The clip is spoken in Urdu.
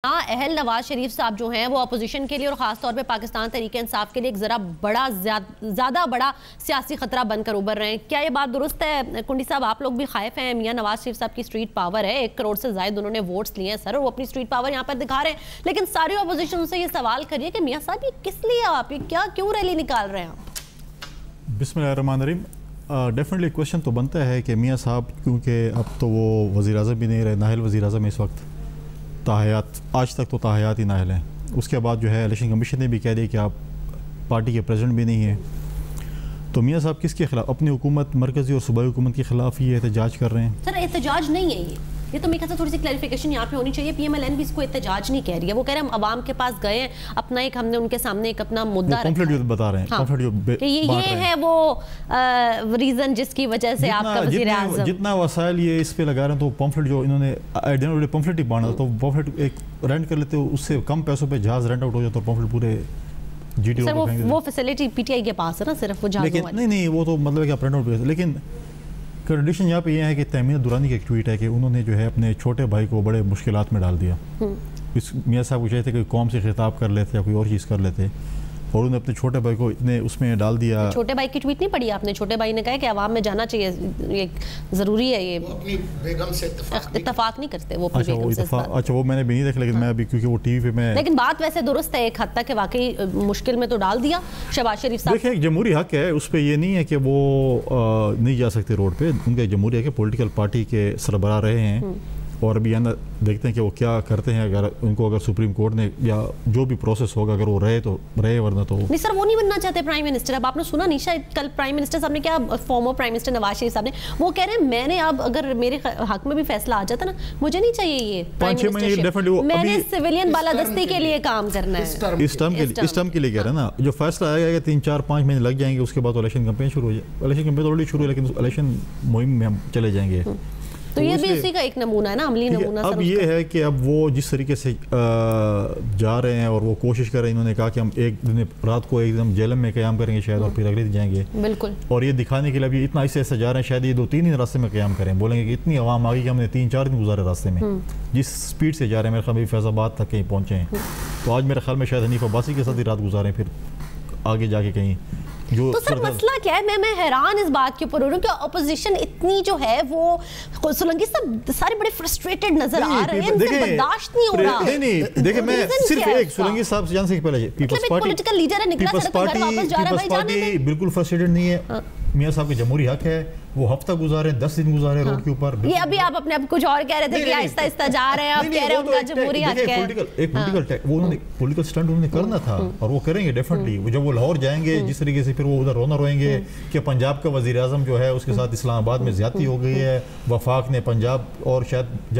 اہل نواز شریف صاحب جو ہیں وہ اپوزیشن کے لیے اور خاص طور پہ پاکستان تحریک انصاف کے لیے ایک زیادہ بڑا سیاسی خطرہ بن کر ابھر رہے ہیں. کیا یہ بات درست ہے کنڈی صاحب؟ آپ لوگ بھی خائف ہیں. میاں نواز شریف صاحب کی اسٹریٹ پاور ہے, 1 کروڑ سے زائد انہوں نے ووٹس لیے ہیں سر, اور وہ اپنی اسٹریٹ پاور یہاں پر دکھا رہے ہیں, لیکن ساری اپوزیشن سے یہ سوال کریے کہ میاں صاحب یہ کس لیے آپ کیوں ریلی نکال رہے ہیں؟ بسم اللہ الرحمن الرحیم. ڈیفینیٹلی کویشچن تو بنتا ہے کہ میاں صاحب کیونکہ اب تو وہ وزیر اعظم بھی نہیں رہے, نااہل وزیر اعظم اس وقت تاحیات, آج تک تو تاحیات ہی نااہل ہیں. اس کے بعد جو ہے الیکشن کمیشن نے بھی کہہ دیا کہ آپ پارٹی کے پریزیڈنٹ بھی نہیں ہیں. تو میاں صاحب کس کے خلاف, اپنی حکومت مرکزی اور صوبائی حکومت کے خلاف یہ احتجاج کر رہے ہیں؟ سر احتجاج نہیں ہے یہ تو میرے خیال سے تھوڑی سی کلیریفیکیشن یہاں پہ ہونی چاہیے. پی ایم ایل این بھی اس کو احتجاج نہیں کہہ رہی ہے, وہ کہہ رہے ہیں ہم عوام کے پاس گئے ہیں, اپنا ایک ہم نے ان کے سامنے ایک اپنا مدعا رکھا ہے. بتا رہے ہیں کہ یہ ہے وہ ریزن جس کی وجہ سے آپ کا وزیر اعظم جتنا وسائل یہ اس پہ لگا رہے ہیں, تو پمفلٹ جو انہوں نے پمفلٹ ہی باندھا تو پمفلٹ ایک رینٹ کر لیتے, اس سے کم پیسوں پہ جہاز رینٹ آؤٹ ہو جاتا, پمفلٹ پورے جی ٹی او وہ فیسلٹی پی ٹی آئی کے پاس ہے نا صرف وہ جہازوں والی. نہیں وہ تو مطلب ہے کہ آپ رینٹ آؤٹ, لیکن کنڈیشن یہاں پہ یہ ہے کہ تیمینہ دورانی کی ایک ٹویٹ ہے کہ انہوں نے جو ہے اپنے چھوٹے بھائی کو بڑے مشکلات میں ڈال دیا. اس میاں صاحب کو چاہتے تھے کہ قوم سے خطاب کر لیتے یا کوئی اور چیز کر لیتے, اور انہوں نے اپنے چھوٹے بھائی کو اتنے اس میں ڈال دیا. چھوٹے بھائی کی ٹویٹ نہیں پڑھی آپ نے؟ چھوٹے بھائی نے کہا کہ عوام میں جانا چاہیے, یہ ضروری ہے, یہ اپنی بیگم سے اتفاق نہیں کرتے وہ اپنی بیگم سے. اچھا وہ میں نے بھی نہیں دیکھا, لیکن میں ابھی کیونکہ وہ ٹی وی پہ میں, لیکن بات ویسے درست ہے ایک حد تک کہ واقعی مشکل میں تو ڈال دیا شہباز شریف صاحب. دیکھیں ایک جمہوری حق ہے, اس پہ یہ نہیں ہے کہ وہ نہیں جا سکتے روڈ پہ. ان کا جمہوری ہے کہ پولیٹیکل پارٹی کے سربراہ رہے ہیں, اور ابھی دیکھتے ہیں کہ وہ کیا کرتے ہیں. اگر سپریم کورٹ نے یا جو بھی پروسیس ہوگا اگر وہ رہے تو رہے, ورنہ تو نہیں. سر وہ نہیں بننا چاہتے پرائم منسٹر. اب آپ نے سنا نہیں شاید کل پرائم منسٹر صاحب نے کیا, former prime minister Nawaz Sharif صاحب نے, وہ کہہ رہے ہیں میں نے اب اگر میرے حق میں بھی فیصلہ آ جاتا نا, مجھے نہیں چاہیے یہ پرائم منسٹرشپ, میں نے سویلین بالادستی کے لیے کام کرنا ہے. اس ٹرم کے لیے کہہ رہے ہیں نا, جو فیصلہ آئے گا 3-4-5 مہینے لگ جائیں گے, اس کے بعد الیکشن کمپین شروع ہو جائے. الیکشن کمپین آلریڈی شروع ہے, لیکن الیکشن مہم میں ہم چلے جائیں گے. تو یہ بھی اسی کا ایک نمونہ ہے نا, عملی نمونہ. اب یہ ہے کہ اب وہ جس طریقے سے جا رہے ہیں اور وہ کوشش کر رہے ہیں, انہوں نے کہا کہ ہم ایک دن رات کو ایک دم جیلم میں قیام کریں گے شاید, اور پھر اگلے دن جائیں گے. بالکل. اور یہ دکھانے کے لیے ابھی اتنا ایسے جا رہے ہیں, شاید یہ 2-3 دن راستے میں قیام کریں, بولیں گے کہ اتنی عوام آ گئی کہ ہم نے 3-4 دن گزارے راستے میں. جس سپیڈ سے جا رہے ہیں, میرے خیال میں فیض آباد تک کہیں پہنچے ہیں, تو آج میرے خیال میں شاید حنیف عباسی کے ساتھ ہی رات گزارے, پھر آگے جا کے کہیں. تو سر مسئلہ کیا ہے؟ میں حیران اس بات کے اوپر ہو رہا ہوں کہ اپوزیشن اتنی جو ہے وہ, سولنگی صاحب سارے بڑے فرسٹریٹڈ نظر آ رہے ہیں, ان سے برداشت نہیں ہو رہا. نہیں دیکھیں, میں صرف ایک سولنگی صاحب سے جان سے پہلے پیپلز پارٹی بالکل فرسٹریٹڈ نہیں ہے. میاں صاحب کے جمہوری حق ہے, وہ ہفتہ گزارے 10 دن گزارے روڈ کے اوپر. یہ ابھی آپ اپنے کچھ اور کہہ رہے تھے کہ آہستہ آہستہ جا رہے ہیں, آپ کہہ رہے ہیں ان کا جمہوری حق ہے. ایک پولیٹیکل سٹنٹ انہوں نے کرنا تھا, اور وہ کریں گے ڈیفینیٹلی. جب وہ لاہور جائیں گے جس طریقے سے, پھر وہ ادھر رونا روئیں گے کہ پنجاب کا وزیر اعظم جو ہے اس کے ساتھ اسلام آباد میں زیادتی ہو گئی ہے, وفاق نے پنجاب اور شاید